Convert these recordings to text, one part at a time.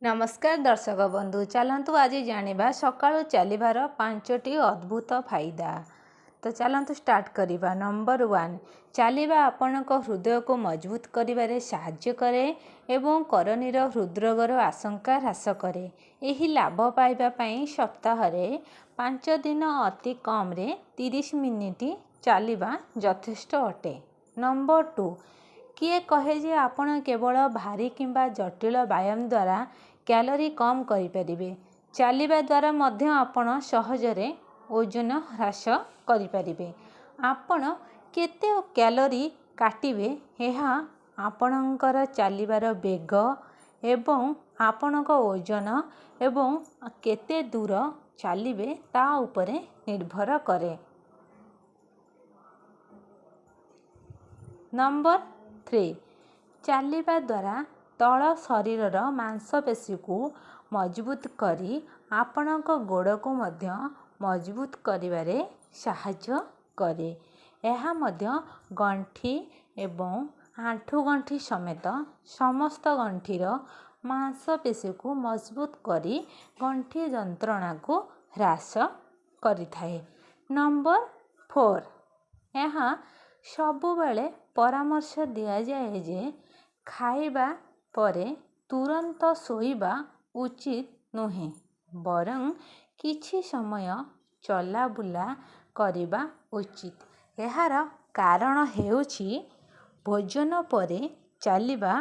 नमस्कार दर्शक बंधु चलतु आज जानिबा सकाळु चलिबार 5टी अद्भुत फायदा। तो चलतु स्टार्ट करिबा। नंबर 1 चलिबा आपणक हृदय को मजबूत करिबारे साहाय्य करे एवं करनीर हृदरोगर आशंका ह्रास करे। एही लाभ पाइबा पई सप्ताहरे 5 दिन अति कम रे 30 मिनिट चलिबा यथेष्ट अटे। नंबर 2 किए कहे जे आपण केवल भारी किंबा जटिल व्यायाम द्वारा कैलोरी कम करिपारिबे। चलिबा द्वारा मध्य आपण सहजरे ओजन ह्रास करिपारिबे। आपण केते कैलोरी काटिबे एहा आपणकर चलिबार बेग एवं आपणक ओजन एवं केते दूर चलिबे ता उपरे निर्भर करे। नंबर 3 चलिबा द्वारा तल शरीरर मांसपेशी को मजबूत करी आपणक गोड़ को मध्य मजबूत करिबारे साहाय्य करे। एहा मध्य गंठी एवं आंठू गंठी समेत समस्त गंठीर मांसपेशी को मजबूत करी गंठी जंत्रणा को ह्रास करिथाए। नंबर 4 एहा सबुबेले परामर्श दिया जाए जे खाइबा परे तुरंत सोइबा उचित नुहे बरं किछि समय चला बुला करिबा उचित। एहार कारण हेउछि भोजन परे चलिबा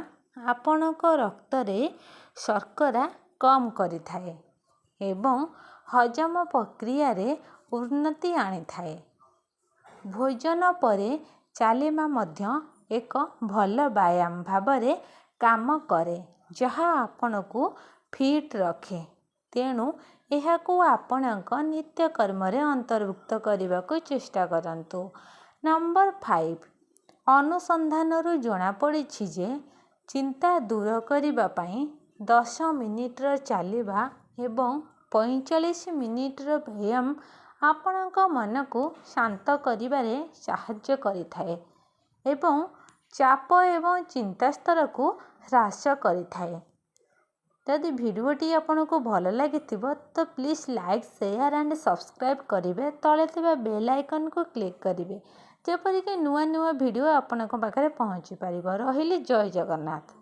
आपणक रक्तरे शर्करा कम करिथाए एवं हजम प्रक्रिया रे उन्नति आनिथाए। भोजन परे चलिबा मध्य एक भल व्यायाम भावरे काम करे जहा आपनकु फिट रखे। तेणु एहाकु आपणक नित्य कर्मरे अंतर्भुक्त करने को चेष्टा करंतु। नंबर 5 अनुसंधानरु जणा पड़िछि जे चिंता दूर करिबा पई 10 मिनिटर चलिबा एवं 45 मिनिटर व्यायाम आपणक मन को शांत करिबारे साहाय्य करिथाए एवं चाप एवं चिंता स्तर को ह्रास करिथाए। यदि भिडियोटी आपको भल लगी तो please like share and subscribe करेंगे। तले थिबा बेल आइकन को क्लिक करेंगे जेपरिक नुआ नुआ भिडियो आपन पाखरे पहुँची पारिबो। रहिले जय जगन्नाथ।